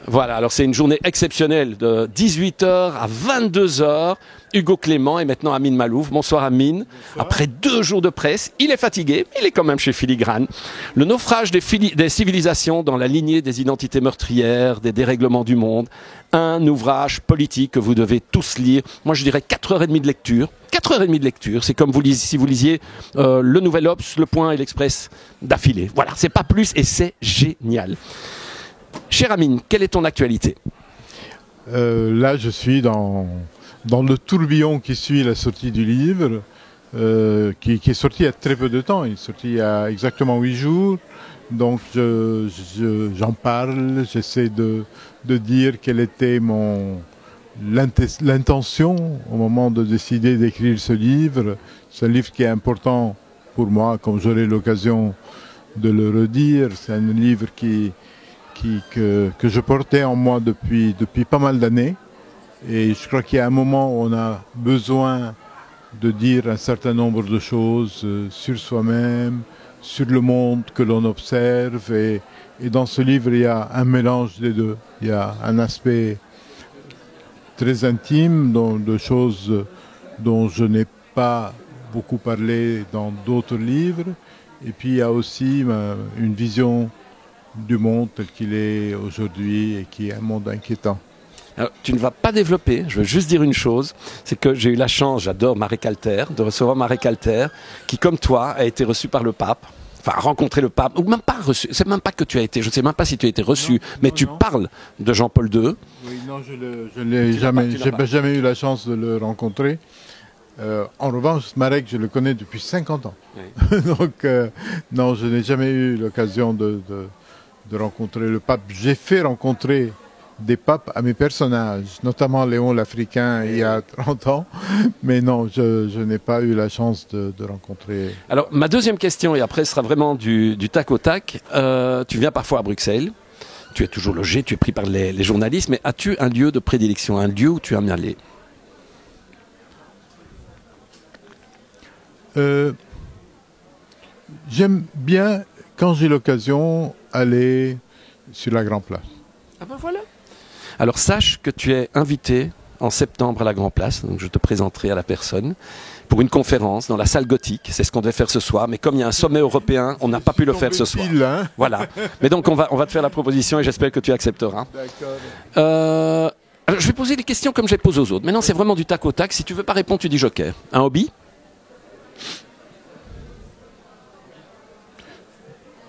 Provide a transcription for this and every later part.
Voilà, alors c'est une journée exceptionnelle de 18h à 22h. Hugo Clément et maintenant Amine Malouf. Bonsoir Amine. Bonsoir. Après 2 jours de presse, il est fatigué, mais il est quand même chez Filigrane. Le naufrage des civilisations dans la lignée des identités meurtrières, des dérèglements du monde. Un ouvrage politique que vous devez tous lire. Moi je dirais 4h30 de lecture. 4h30 de lecture, c'est comme si vous lisiez le Nouvel Obs, le Point et l'Express d'affilée. Voilà, c'est pas plus et c'est génial. Cher Amine, quelle est ton actualité ? Là, je suis dans le tourbillon qui suit la sortie du livre, qui est sorti il y a très peu de temps. Il est sorti il y a exactement 8 jours. Donc, j'en parle, j'essaie de dire quelle était l'intention au moment de décider d'écrire ce livre. C'est un livre qui est important pour moi, comme j'aurai l'occasion de le redire. C'est un livre que je portais en moi depuis pas mal d'années. Et je crois qu'il y a un moment où on a besoin de dire un certain nombre de choses sur soi-même, sur le monde que l'on observe. Et dans ce livre, il y a un mélange des deux. Il y a un aspect très intime, de choses dont je n'ai pas beaucoup parlé dans d'autres livres. Et puis il y a aussi une vision du monde tel qu'il est aujourd'hui et qui est un monde inquiétant. Alors, tu ne vas pas développer, je veux juste dire une chose, c'est que j'ai eu la chance, j'adore Marek Alter, de recevoir Marek Alter, qui comme toi a été reçu par le pape, enfin rencontré le pape, ou même pas reçu, c'est même pas que tu as été, je ne sais même pas si tu as été reçu, mais tu parles de Jean-Paul II. Oui, non, je n'ai jamais eu la chance de le rencontrer. En revanche, Marek, je le connais depuis 50 ans. Oui. Donc, non, je n'ai jamais eu l'occasion de rencontrer le pape. J'ai fait rencontrer des papes à mes personnages, notamment Léon l'Africain il y a 30 ans, mais non, je n'ai pas eu la chance de rencontrer. Alors, ma deuxième question, et après ce sera vraiment du tac au tac, tu viens parfois à Bruxelles, tu es toujours logé, tu es pris par les journalistes, mais as-tu un lieu de prédilection, un lieu où tu aimes aller ? J'aime bien, quand j'ai l'occasion, aller sur la Grand Place. Ah ben voilà. Alors sache que tu es invité en septembre à la Grand Place, donc je te présenterai à la personne, pour une conférence dans la salle gothique. C'est ce qu'on devait faire ce soir, mais comme il y a un sommet européen, on n'a pas pu le faire ce soir. Hein. Voilà. Mais donc on va te faire la proposition et j'espère que tu accepteras. D'accord. Alors, je vais poser des questions comme je les pose aux autres. Maintenant c'est vraiment du tac au tac. Si tu veux pas répondre, tu dis joker. Un hobby ?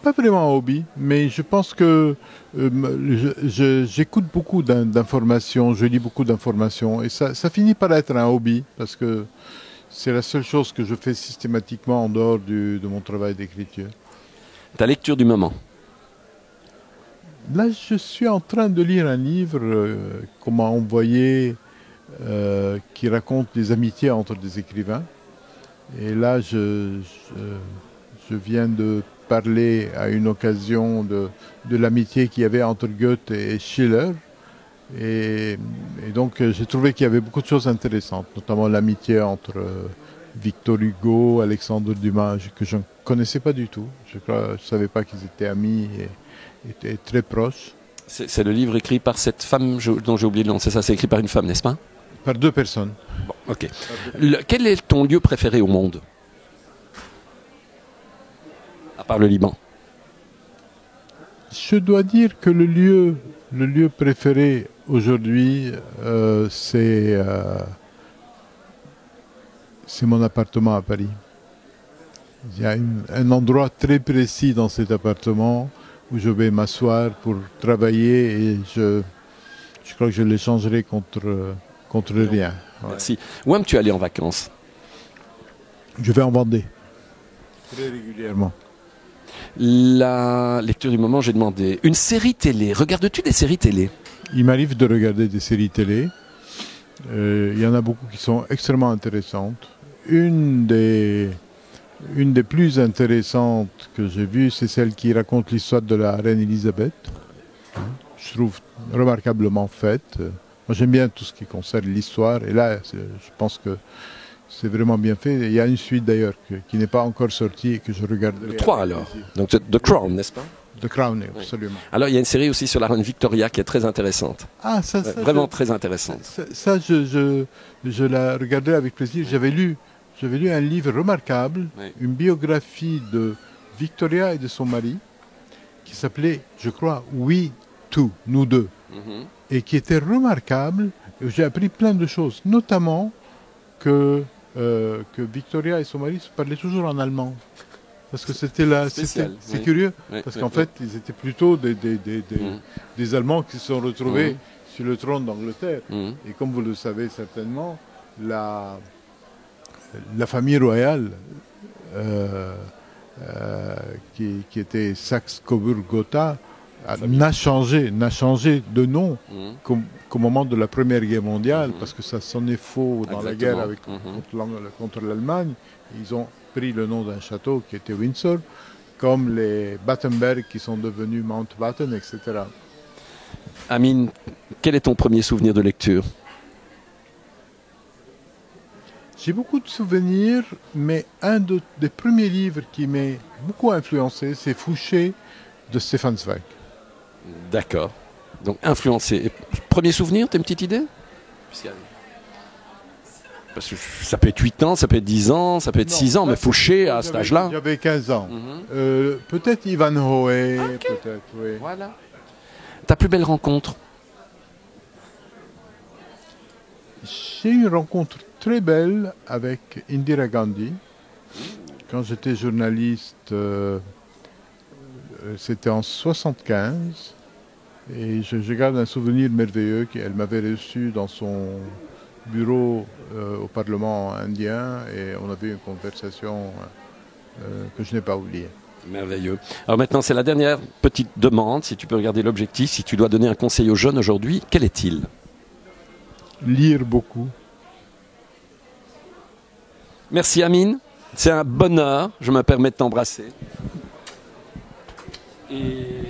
Pas vraiment un hobby, mais je pense que j'écoute beaucoup d'informations, je lis beaucoup d'informations, et ça finit par être un hobby, parce que c'est la seule chose que je fais systématiquement en dehors de mon travail d'écriture. Ta lecture du moment ? Là, je suis en train de lire un livre qu'on m'a envoyé, qui raconte les amitiés entre des écrivains. Et là, je viens de parler à une occasion de l'amitié qu'il y avait entre Goethe et Schiller. Et donc j'ai trouvé qu'il y avait beaucoup de choses intéressantes, notamment l'amitié entre Victor Hugo, Alexandre Dumas, que je ne connaissais pas du tout. Je ne savais pas qu'ils étaient amis et étaient très proches. C'est le livre écrit par cette femme dont j'ai oublié le nom, c'est ça, c'est écrit par une femme, n'est-ce pas ? Par 2 personnes. Bon, ok. Quel est ton lieu préféré au monde ? À part le Liban. Je dois dire que le lieu préféré aujourd'hui, c'est mon appartement à Paris. Il y a un endroit très précis dans cet appartement où je vais m'asseoir pour travailler et je crois que je l'échangerai contre rien. Ouais. Merci. Où aimes-tu aller en vacances ? Je vais en Vendée. Très régulièrement. La lecture du moment, j'ai demandé une série télé. Regardes-tu des séries télé ? Il m'arrive de regarder des séries télé. Il y en a beaucoup qui sont extrêmement intéressantes. Une des plus intéressantes que j'ai vues, c'est celle qui raconte l'histoire de la reine Elisabeth. Je trouve remarquablement faite. Moi, j'aime bien tout ce qui concerne l'histoire. Et là, je pense que c'est vraiment bien fait. Il y a une suite d'ailleurs qui n'est pas encore sortie et que je regarderai. Le 3 alors. Donc The Crown, n'est-ce pas ? The Crown, Oui. absolument. Alors, il y a une série aussi sur la reine Victoria qui est très intéressante. Ah, ça, Vraiment très intéressante. je la regardais avec plaisir. J'avais lu un livre remarquable, Oui. une biographie de Victoria et de son mari, qui s'appelait, je crois, We Two, nous deux, Mhm. et qui était remarquable. J'ai appris plein de choses, notamment que Victoria et son mari se parlaient toujours en allemand. Parce que c'était là, Spécial, c'est oui. curieux, Oui, parce oui, qu'en oui. fait, ils étaient plutôt des Mhm. des Allemands qui se sont retrouvés Mhm. sur le trône d'Angleterre. Mhm. Et comme vous le savez certainement, la famille royale, euh, qui était Saxe-Cobourg-Gotha, n'a changé de nom Mhm. qu'au moment de la Première Guerre mondiale, Mhm. parce que ça sonnait faux dans la Exactement. guerre avec, Mhm. contre l'Allemagne. Ils ont pris le nom d'un château qui était Windsor, comme les Battenberg qui sont devenus Mountbatten, etc. Amine, quel est ton premier souvenir de lecture? J'ai beaucoup de souvenirs, mais des premiers livres qui m'a beaucoup influencé, c'est Fouché de Stefan Zweig. D'accord. Donc influencé. Et premier souvenir, t'as une petite idée? Parce que ça peut être 8 ans, ça peut être 10 ans, ça peut être 6 ans, mais Fouché à cet âge-là. J'avais 15 ans. Mhm. Peut-être Ivanhoe, peut-être, oui. Voilà. Ta plus belle rencontre? J'ai eu une rencontre très belle avec Indira Gandhi. Quand j'étais journaliste, c'était en 75. Et je garde un souvenir merveilleux qu'elle m'avait reçu dans son bureau au Parlement indien et on avait une conversation que je n'ai pas oubliée. Merveilleux. Alors maintenant, c'est la dernière petite demande. Si tu peux regarder l'objectif, si tu dois donner un conseil aux jeunes aujourd'hui, quel est-il? Lire beaucoup. Merci Amine. C'est un bonheur. Je me permets de t'embrasser. Et